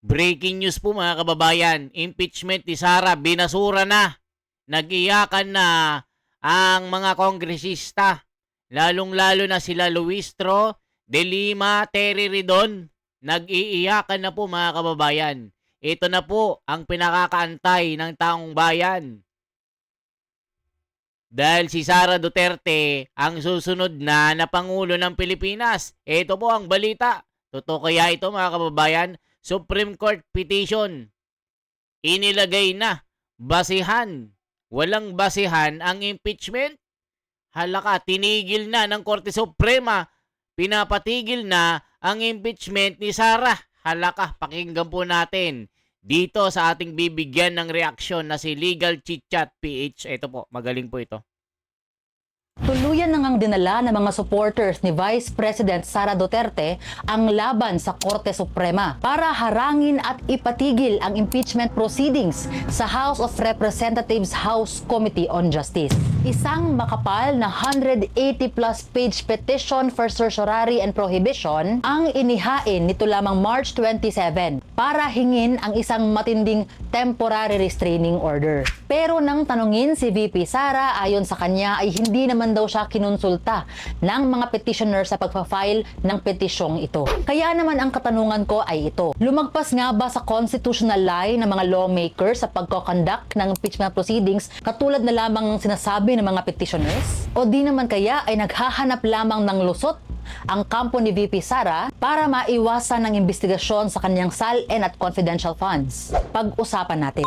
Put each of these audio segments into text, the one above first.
Breaking news po mga kababayan, impeachment ni Sara binasura na. Nag-iyakan na ang mga kongresista, lalong-lalo na sila Luistro, De Lima, Terry Ridon. Nag-iiyakan na po mga kababayan. Ito na po ang pinakakaantay ng taong bayan. Dahil si Sara Duterte ang susunod na Pangulo ng Pilipinas. Ito po ang balita. Totoo kaya ito mga kababayan? Supreme Court petition. Inilagay na. Basihan. Walang basihan ang impeachment. Halaka, tinigil na ng Korte Suprema. Pinapatigil na ang impeachment ni Sara. Halaka, pakinggan po natin dito sa ating bibigyan ng reaksyon na si Legal Chitchat PH. Ito po, magaling po ito. Tuluyan na ngang dinala ng mga supporters ni Vice President Sara Duterte ang laban sa Korte Suprema para harangin at ipatigil ang impeachment proceedings sa House of Representatives House Committee on Justice. Isang makapal na 180-plus page petition for certiorari and prohibition ang inihain nito lamang March 27 para hingin ang isang matinding temporary restraining order. Pero nang tanungin si VP Sara, ayon sa kanya ay hindi naman daw siya kinonsulta ng mga petitioner sa pagpa-file ng petisyong ito. Kaya naman ang katanungan ko ay ito. Lumagpas nga ba sa constitutional lie ng mga lawmakers sa pagko-conduct ng impeachment proceedings katulad na lamang ng sinasabi ng mga petitioners? O di naman kaya ay naghahanap lamang ng lusot ang kampo ni VP Sara para maiwasan ng investigasyon sa kanyang SALN at confidential funds? Pag-usapan natin.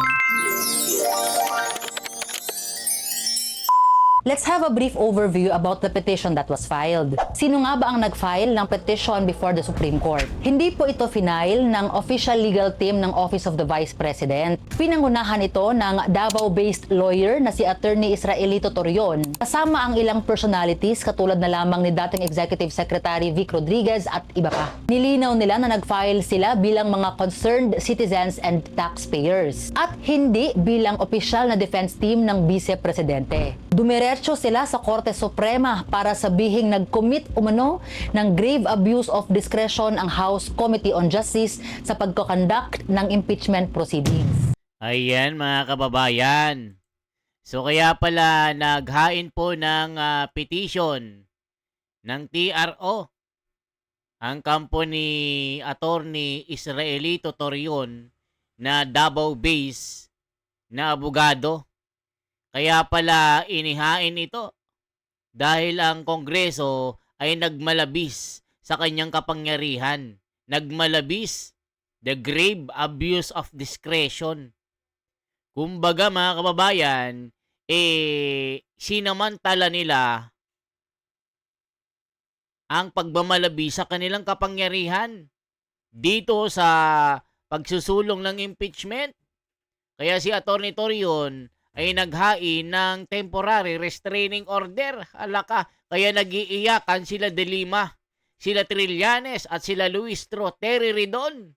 Let's have a brief overview about the petition that was filed. Sino nga ba ang nag-file ng petition before the Supreme Court? Hindi po ito final ng official legal team ng Office of the Vice President. Pinangunahan ito ng Davao-based lawyer na si Attorney Israelito Torion, kasama ang ilang personalities katulad na lamang ni dating Executive Secretary Vic Rodriguez at iba pa. Nilinaw nila na nag-file sila bilang mga concerned citizens and taxpayers at hindi bilang opisyal na defense team ng Vice Presidente. Dumiretso sila sa Korte Suprema para sabihing nag-commit umano ng grave abuse of discretion ang House Committee on Justice sa pagko-conduct ng impeachment proceedings. Ayan mga kababayan. So kaya pala naghain po ng petition ng TRO ang kampo ni Attorney Israelito Torion na Davao-based na abogado. Kaya pala inihain ito dahil ang Kongreso ay nagmalabis sa kanyang kapangyarihan. Nagmalabis, the grave abuse of discretion. Kumbaga mga kababayan, sinamantala nila ang pagmamalabis sa kanilang kapangyarihan dito sa pagsusulong ng impeachment. Kaya si Attorney Torion ay naghain ng temporary restraining order. Alaka, kaya nag-iiyakan sila De Lima, sila Trillanes at sila Luistro, Terry Ridon.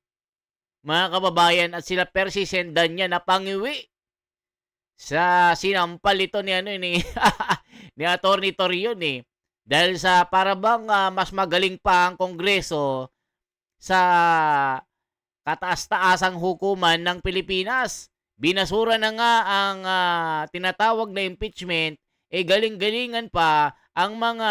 Mga kababayan, at sila Percy Sendanya na pangiwi sa sinampal ito ni ni Attorney Torion Dahil sa parabang mas magaling pa ang Kongreso sa kataas-taasang hukuman ng Pilipinas. Binasura na nga ang tinatawag na impeachment, galing-galingan pa ang mga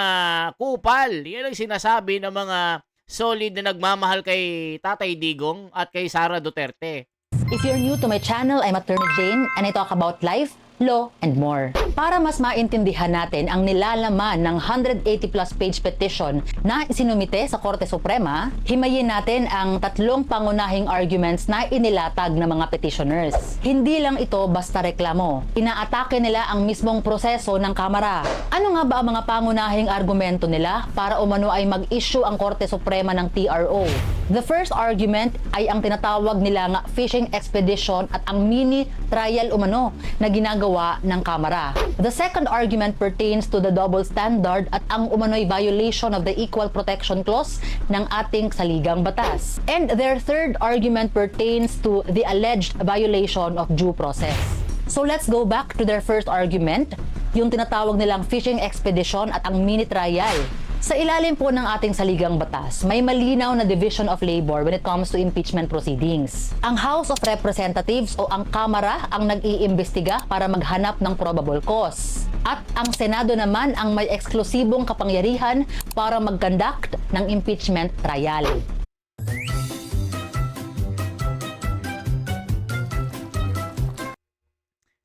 kupal. Yan ang sinasabi ng mga solid na nagmamahal kay Tatay Digong at kay Sara Duterte. If you're new to my channel, I'm Attorney Jane and I talk about life, law, and more. Para mas maintindihan natin ang nilalaman ng 180-plus page petition na isinumite sa Korte Suprema, himayin natin ang tatlong pangunahing arguments na inilatag ng mga petitioners. Hindi lang ito basta reklamo. Inaatake nila ang mismong proseso ng Kamara. Ano nga ba ang mga pangunahing argumento nila para umano ay mag-issue ang Korte Suprema ng TRO? The first argument ay ang tinatawag nila nga fishing expedition at ang mini trial umano na ginagawa ng Kamara. The second argument pertains to the double standard at ang umano'y violation of the Equal Protection Clause ng ating saligang batas. And their third argument pertains to the alleged violation of due process. So let's go back to their first argument, yung tinatawag nilang fishing expedition at ang mini trial. Sa ilalim po ng ating saligang batas, may malinaw na division of labor when it comes to impeachment proceedings. Ang House of Representatives o ang Kamara ang nag-iimbestiga para maghanap ng probable cause. At ang Senado naman ang may eksklusibong kapangyarihan para mag-conduct ng impeachment trial.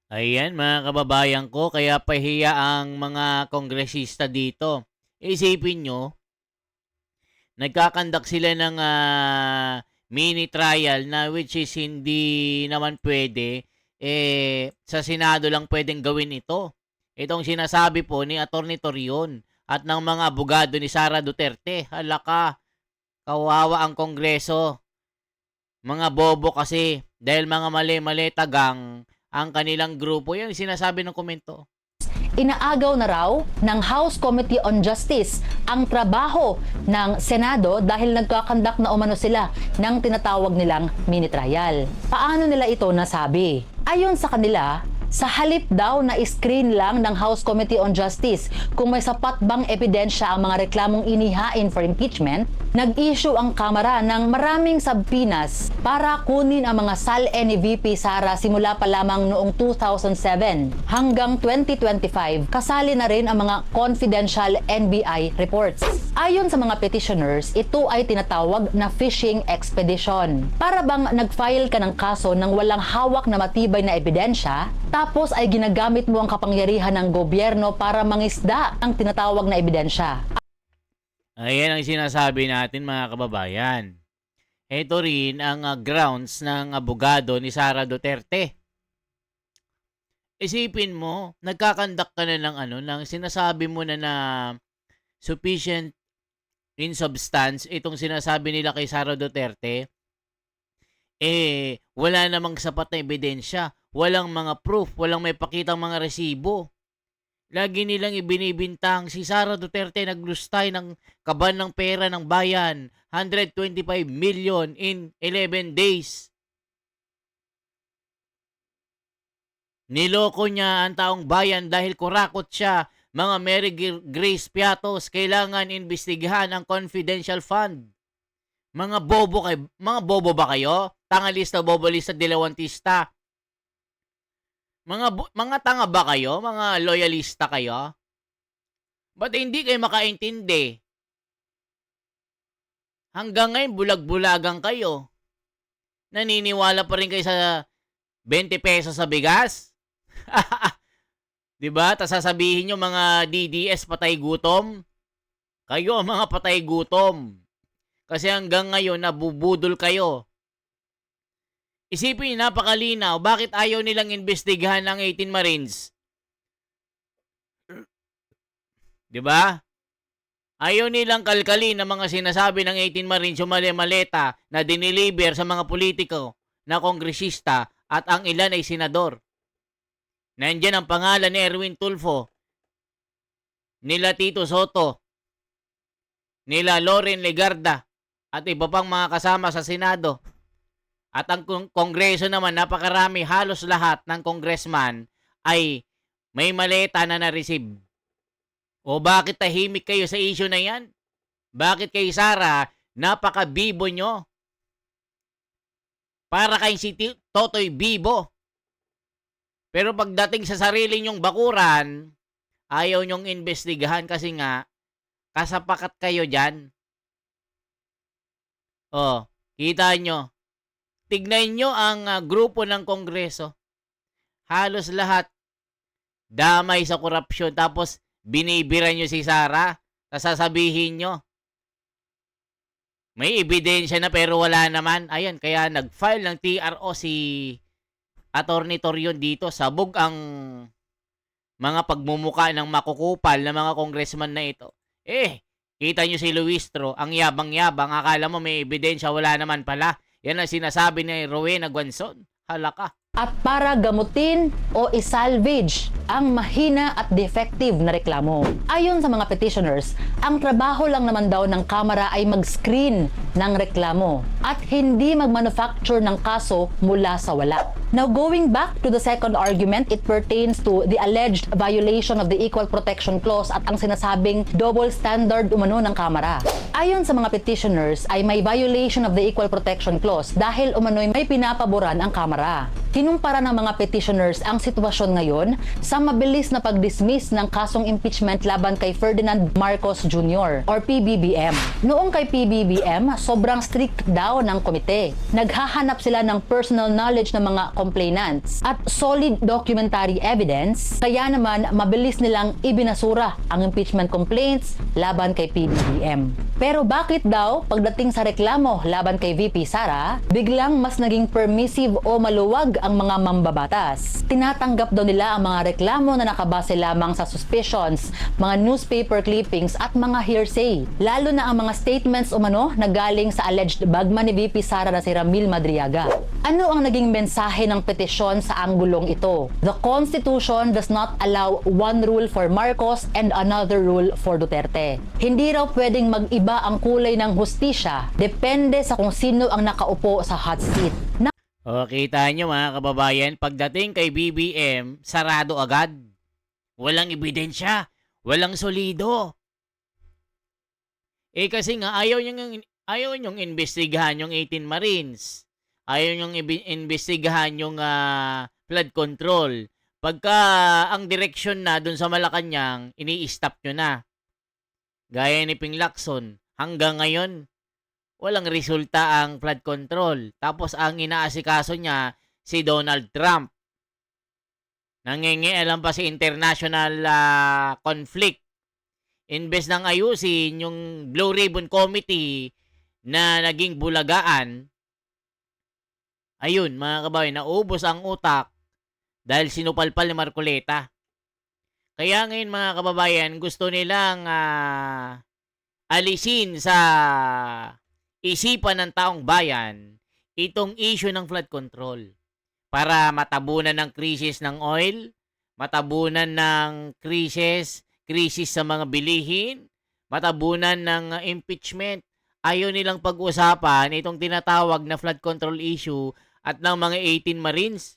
Ayan mga kababayan ko, kaya pahiya ang mga kongresista dito. Isipin nyo, nagkakandak sila ng mini trial na which is hindi naman pwede, sa Senado lang pwedeng gawin ito. Itong sinasabi po ni Atty. Torion at ng mga abogado ni Sara Duterte. Hala ka, kawawa ang Kongreso. Mga bobo kasi, dahil mga mali-mali tagang ang kanilang grupo. Yan sinasabi ng komento. Inaagaw na raw ng House Committee on Justice ang trabaho ng Senado dahil nagkakandak na umano sila ng tinatawag nilang mini trial. Paano nila ito nasabi? Ayon sa kanila, sa halip daw na screen lang ng House Committee on Justice kung may sapat bang ebidensya ang mga reklamong inihain for impeachment, nag-issue ang Kamara ng maraming subpoenas para kunin ang mga SAL-E ni VP Sara simula pa lamang noong 2007 hanggang 2025, kasali na rin ang mga confidential NBI reports. Ayon sa mga petitioners, ito ay tinatawag na fishing expedition. Para bang nag-file ka ng kaso nang walang hawak na matibay na ebidensya, tapos ay ginagamit mo ang kapangyarihan ng gobyerno para mangisda ang tinatawag na ebidensya. Ayan ang sinasabi natin mga kababayan. Ito rin ang grounds ng abogado ni Sara Duterte. Isipin mo, nagkakandak ka na ng sinasabi mo na sufficient in substance itong sinasabi nila kay Sara Duterte, wala namang sapat na ebidensya, walang mga proof, walang may pakitang mga resibo. Lagi nilang ibinibintang si Sara Duterte naglustay ng kaban ng pera ng bayan, 125 million in 11 days. Niloko niya ang taong bayan dahil kurakot siya. Mga Mary Grace Piatos, kailangan imbestigahan ang confidential fund. Mga bobo ba kayo? Tangalista, bobolista, dilawantista. Mga tanga ba kayo? Mga loyalista kayo? Ba't hindi kayo makaintindi? Hanggang ngayon, bulag-bulagang kayo. Naniniwala pa rin kayo sa 20 pesos sa bigas? Diba? Tas sasabihin nyo mga DDS patay gutom? Kayo mga patay gutom. Kasi hanggang ngayon, nabubudol kayo. Isipin, napakalinaw, bakit ayaw nilang investigahan ng 18 Marines? Diba? Ayaw nilang kalkalin ng mga sinasabi ng 18 Marines yung maleta na diniliver sa mga politiko na kongresista at ang ilan ay senador. Nandiyan ang pangalan ni Erwin Tulfo, nila Tito Soto, nila Loren Legarda at iba pang mga kasama sa Senado. At ang Kongreso naman, napakarami, halos lahat ng congressman ay may maleta na na-receive. O bakit tahimik kayo sa issue na yan? Bakit kay Sara, napaka-bibo nyo? Para kay si Totoy Bibo. Pero pagdating sa sarili nyong bakuran, ayaw nyong investigahan kasi nga, kasapakat kayo dyan. O, kita nyo. Tignan nyo ang grupo ng Kongreso. Halos lahat damay sa korupsyon. Tapos binibira nyo si Sara. Sasabihin nyo, may ebidensya na pero wala naman. Ayan, kaya nag-file ng TRO si Atty. Torion dito. Sabog ang mga pagmumuka ng makukupal na mga congressman na ito. Kita nyo si Luistro, ang yabang-yabang. Akala mo may ebidensya, wala naman pala. Yan ang sinasabi ni Rowena Guanzon. Hala ka. at para gamutin o isalvage ang mahina at defective na reklamo. Ayon sa mga petitioners, ang trabaho lang naman daw ng Kamara ay mag-screen ng reklamo at hindi mag-manufacture ng kaso mula sa wala. Now, going back to the second argument, it pertains to the alleged violation of the Equal Protection Clause at ang sinasabing double standard umano ng Kamara. Ayon sa mga petitioners ay may violation of the Equal Protection Clause dahil umano'y may pinapaboran ang Kamara. Kinumpara ng mga petitioners ang sitwasyon ngayon sa mabilis na pag-dismiss ng kasong impeachment laban kay Ferdinand Marcos Jr. or PBBM. Noong kay PBBM, sobrang strict daw ng komite. Naghahanap sila ng personal knowledge ng mga complainants at solid documentary evidence, kaya naman mabilis nilang ibinasura ang impeachment complaints laban kay PBBM. Pero bakit daw pagdating sa reklamo laban kay VP Sara, biglang mas naging permissive o maluwag ang mga mambabatas? Tinatanggap daw nila ang mga reklamo na nakabase lamang sa suspicions, mga newspaper clippings at mga hearsay, lalo na ang mga statements umano na galing sa alleged bagman ni VP Sara na si Ramil Madriaga. Ano ang naging mensahe ng petisyon sa anggulong ito? The Constitution does not allow one rule for Marcos and another rule for Duterte. Hindi raw pwedeng mag-iba ang kulay ng hustisya, depende sa kung sino ang nakaupo sa hot seat. O, kita nyo mga kababayan, pagdating kay BBM, sarado agad. Walang ebidensya, walang solido. Kasi nga ayaw nyong investigahan yung 18 Marines. Ayaw nyong investigahan yung flood control. Pagka ang direksyon na dun sa Malacanang, ini-stop nyo na. Gaya ni Ping Lacson, hanggang ngayon, walang resulta ang flood control. Tapos ang inaasikaso niya, si Donald Trump. Nangingialam pa si international conflict. Imbes nang ayusin yung Blue Ribbon Committee na naging bulagaan, ayun mga kababayan, naubos ang utak dahil sinupalpal ni Marcoleta. Kaya ngayon mga kababayan, gusto nilang alisin sa isipan ng taong bayan itong issue ng flood control para matabunan ng krisis ng oil, matabunan ng krisis sa mga bilihin, matabunan ng impeachment. Ayaw nilang pag-usapan itong tinatawag na flood control issue at ng mga 18 Marines.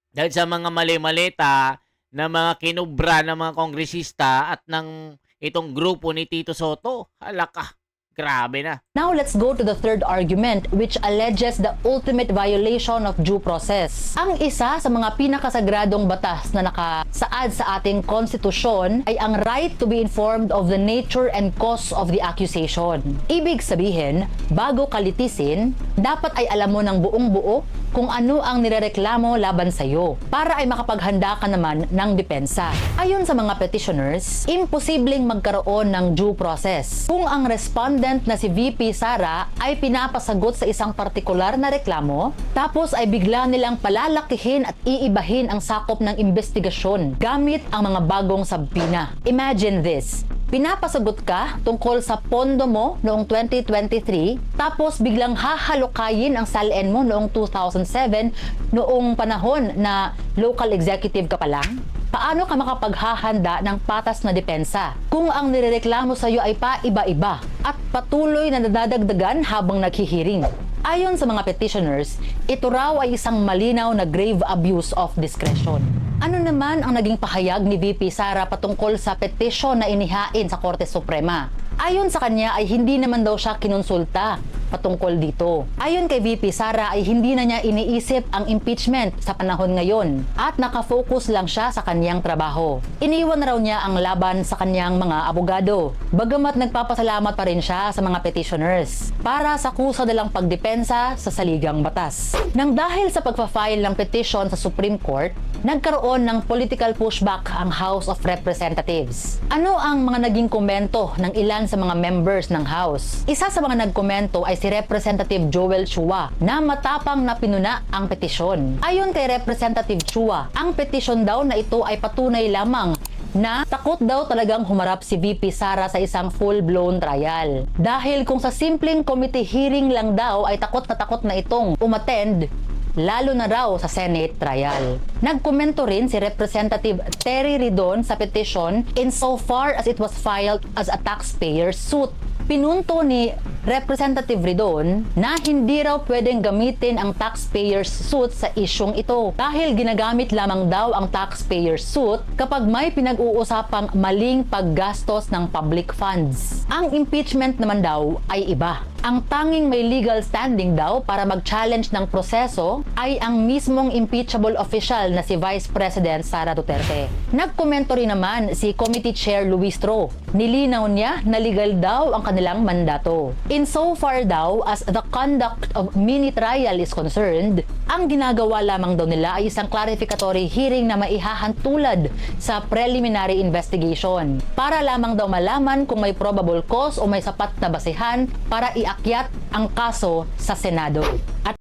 Dahil sa mga mali-maleta na mga kinubra ng mga kongresista at ng itong grupo ni Tito Soto. Halaka, grabe na. Now let's go to the third argument, which alleges the ultimate violation of due process. Ang isa sa mga pinakasagradong batas na nakasaad sa ating konstitusyon ay ang right to be informed of the nature and cause of the accusation. Ibig sabihin, bago kalitisin, dapat ay alam mo ng buong buo kung ano ang nirereklamo laban sa iyo para ay makapaghanda ka naman ng depensa. Ayon sa mga petitioners, imposibleng magkaroon ng due process kung ang respondent na si VP Sara ay pinapasagot sa isang partikular na reklamo, tapos ay bigla nilang palalakihin at iibahin ang sakop ng investigasyon gamit ang mga bagong sabpina. Imagine this. Pinapasagot ka tungkol sa pondo mo noong 2023, tapos biglang hahalukayin ang salin mo noong 2007, noong panahon na local executive ka pa lang? Paano ka makapaghahanda ng patas na depensa kung ang nirereklamo sa iyo ay paiba-iba at patuloy na nadadagdagan habang naghihiring? Ayon sa mga petitioners, ito raw ay isang malinaw na grave abuse of discretion. Ano naman ang naging pahayag ni VP Sara patungkol sa petisyon na inihain sa Korte Suprema? Ayon sa kanya ay hindi naman daw siya kinonsulta patungkol dito. Ayon kay VP Sara ay hindi na niya iniisip ang impeachment sa panahon ngayon at nakafocus lang siya sa kanyang trabaho. Iniwan raw niya ang laban sa kanyang mga abogado. Bagamat nagpapasalamat pa rin siya sa mga petitioners para sa kusa nilang pagdepensa sa saligang batas. Nang dahil sa pagpa-file ng petition sa Supreme Court, nagkaroon ng political pushback ang House of Representatives. Ano ang mga naging komento ng ilan sa mga members ng House? Isa sa mga nagkomento ay si Representative Joel Chua na matapang na pinuna ang petisyon. Ayon kay Representative Chua, ang petisyon daw na ito ay patunay lamang na takot daw talagang humarap si VP Sara sa isang full-blown trial. Dahil kung sa simpleng committee hearing lang daw ay takot na itong umattend, lalo na raw sa Senate trial. Nagkomento rin si Representative Terry Ridon sa petition insofar as it was filed as a taxpayer suit. Pinunto ni Representative Ridon na hindi raw pwedeng gamitin ang taxpayer's suit sa isyong ito dahil ginagamit lamang daw ang taxpayer's suit kapag may pinag-uusapang maling paggastos ng public funds. Ang impeachment naman daw ay iba. Ang tanging may legal standing daw para mag-challenge ng proseso ay ang mismong impeachable official na si Vice President Sara Duterte. Nagkomento rin naman si Committee Chair Luis Tro. Nilinaw niya na legal daw ang kanilang mandato. Insofar daw as the conduct of mini trial is concerned, ang ginagawa lamang daw nila ay isang clarificatory hearing na maihahantulad sa preliminary investigation para lamang daw malaman kung may probable cause o may sapat na basehan para iakyat ang kaso sa Senado. At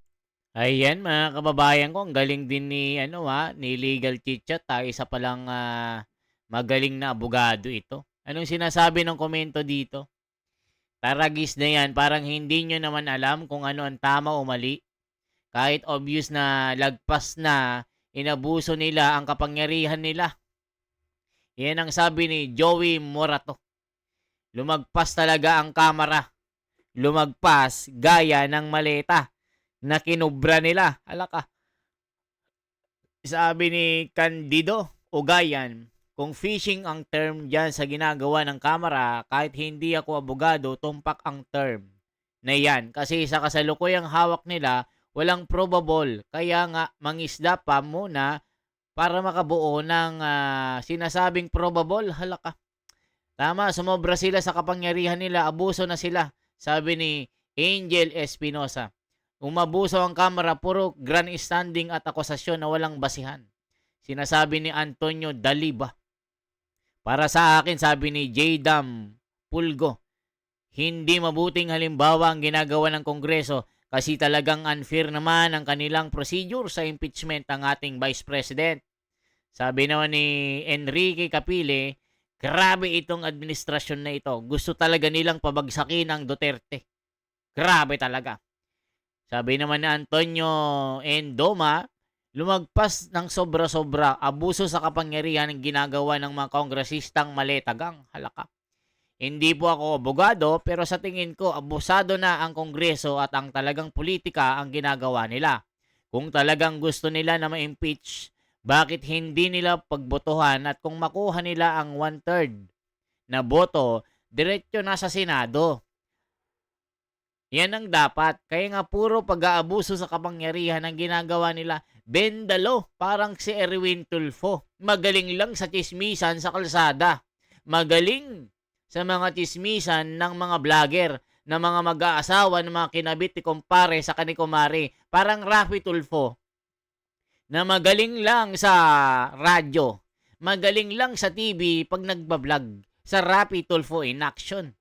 Ayan mga kababayan ko, ang galing din ni ni Legal Chitchat, isa palang magaling na abogado ito. Anong sinasabi ng komento dito? Taragis na yan, parang hindi nyo naman alam kung ano ang tama o mali. Kahit obvious na lagpas na, inabuso nila ang kapangyarihan nila. Yan ang sabi ni Joey Morato. Lumagpas talaga ang kamera. Lumagpas gaya ng maleta na kinubra nila. Alaka. Sabi ni Candido Ugayan, kung phishing ang term dyan sa ginagawa ng kamera, kahit hindi ako abogado, tumpak ang term na yan. Kasi sa kasalukuyang hawak nila, walang probable. Kaya nga, mangisda pa muna para makabuo ng sinasabing probable. Halaka. Tama, sumobra sila sa kapangyarihan nila, abuso na sila. Sabi ni Angel Espinosa, umabuso ang kamera, puro grandstanding at akusasyon na walang basihan. Sinasabi ni Antonio Daliba. Para sa akin, sabi ni J-Dam Pulgo, hindi mabuting halimbawa ang ginagawa ng Kongreso kasi talagang unfair naman ang kanilang procedure sa impeachment ng ating Vice President. Sabi naman ni Enrique Capile, grabe itong administrasyon na ito. Gusto talaga nilang pabagsakin ang Duterte. Grabe talaga. Sabi naman ni Antonio Endoma, lumagpas ng sobra-sobra, abuso sa kapangyarihan ng ginagawa ng mga kongresistang maletagang. Halaka. Hindi po ako abogado, pero sa tingin ko, abusado na ang Kongreso at ang talagang politika ang ginagawa nila. Kung talagang gusto nila na ma-impeach, bakit hindi nila pagbotohan at kung makuha nila ang 1/3 na boto, diretso na sa Senado? Yan ang dapat. Kaya nga puro pag-aabuso sa kapangyarihan ang ginagawa nila. Bendalo, parang si Erwin Tulfo. Magaling lang sa chismisan sa kalsada. Magaling sa mga chismisan ng mga vlogger, na mga mag-aasawa, ng mga kinabit ni kumpare sa kanikumari. Parang Rafi Tulfo, na magaling lang sa radyo. Magaling lang sa TV pag nagbablog. Sa Rafi Tulfo in action.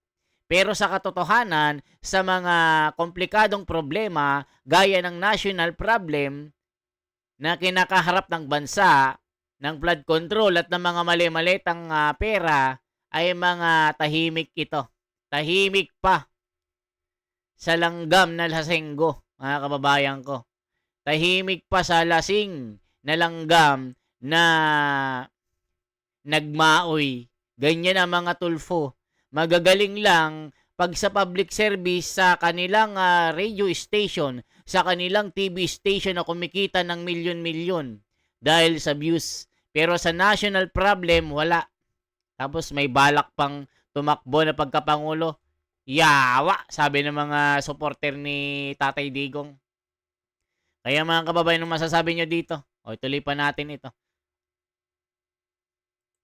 Pero sa katotohanan, sa mga komplikadong problema, gaya ng national problem na kinakaharap ng bansa, ng flood control at ng mga mali-malitang pera, ay mga tahimik ito. Tahimik pa sa langgam na lasenggo, mga kababayan ko. Tahimik pa sa lasing na langgam na nagmaoy. Ganyan ang mga Tulfo. Magagaling lang pag sa public service sa kanilang radio station, sa kanilang TV station na kumikita ng milyon-milyon dahil sa views. Pero sa national problem, wala. Tapos may balak pang tumakbo na pagkapangulo. Yawa, sabi ng mga supporter ni Tatay Digong. Kaya mga kababayan, ano masasabi nyo dito? O, ituloy pa natin ito.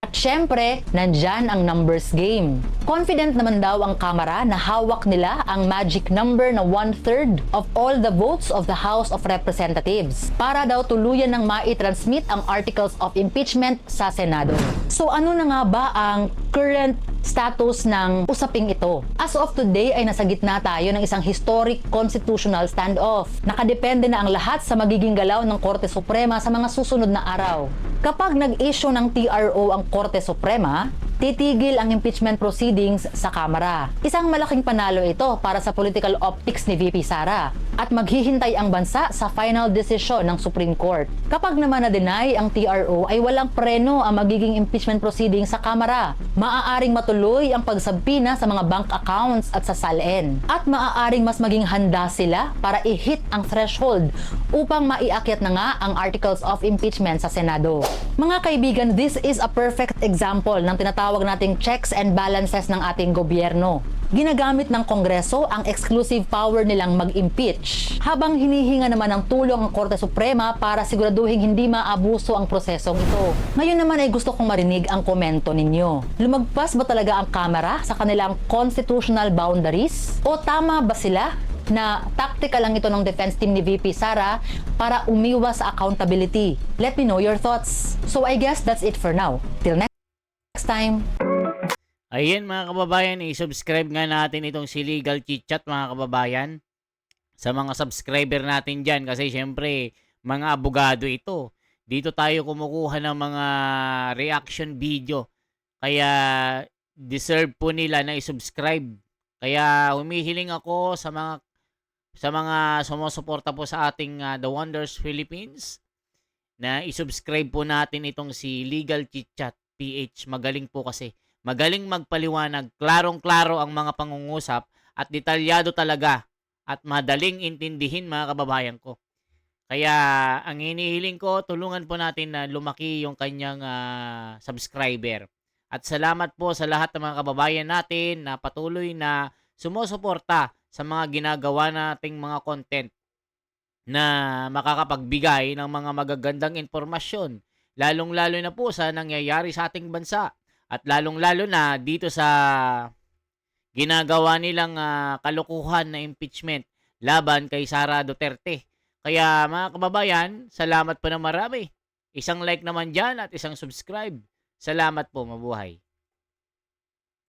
At syempre, nandyan ang numbers game. Confident naman daw ang Kamara na hawak nila ang magic number na 1/3 of all the votes of the House of Representatives para daw tuluyan ng maitransmit ang articles of impeachment sa Senado. So ano na nga ba ang current status ng usaping ito? As of today ay nasa gitna tayo ng isang historic constitutional standoff. Nakadepende na ang lahat sa magiging galaw ng Korte Suprema sa mga susunod na araw. Kapag nag-issue ng TRO ang Korte Suprema, titigil ang impeachment proceedings sa Kamara. Isang malaking panalo ito para sa political optics ni VP Sara. at maghihintay ang bansa sa final desisyon ng Supreme Court. Kapag naman na-deny ang TRO ay walang preno ang magiging impeachment proceeding sa Kamara. Maaaring matuloy ang pagsabpina sa mga bank accounts at sa SALN. At maaaring mas maging handa sila para i-hit ang threshold upang maiakyat na nga ang articles of impeachment sa Senado. Mga kaibigan, this is a perfect example ng tinatawag nating checks and balances ng ating gobyerno. Ginagamit ng Kongreso ang exclusive power nilang mag-impeach, habang hinihinga naman ng tulong ang Korte Suprema para siguraduhin hindi maabuso ang prosesong ito. Ngayon naman ay gusto kong marinig ang komento ninyo. Lumagpas ba talaga ang Kamara sa kanilang constitutional boundaries? O tama ba sila na tactical lang ito ng defense team ni VP Sara para umiwas sa accountability? Let me know your thoughts. So I guess that's it for now. Till next time. Ayan mga kababayan, i-subscribe nga natin itong si Legal Chit Chat mga kababayan. Sa mga subscriber natin dyan kasi syempre mga abogado ito. Dito tayo kumukuha ng mga reaction video. Kaya deserve po nila na i-subscribe. Kaya humihiling ako sa mga sumusuporta po sa ating The Wonders Philippines na i-subscribe po natin itong si Legal Chit Chat PH. Magaling po kasi. Magaling magpaliwanag, klarong-klaro ang mga pangungusap at detalyado talaga at madaling intindihin mga kababayan ko. Kaya ang hinihiling ko, tulungan po natin na lumaki yung kanyang subscriber. At salamat po sa lahat ng mga kababayan natin na patuloy na sumusuporta sa mga ginagawa nating mga content na makakapagbigay ng mga magagandang impormasyon. Lalong-lalo na po sa nangyayari sa ating bansa. At lalong-lalo na dito sa ginagawa nilang kalokohan na impeachment laban kay Sara Duterte. Kaya mga kababayan, salamat po na marami. Isang like naman dyan at isang subscribe. Salamat po, mabuhay.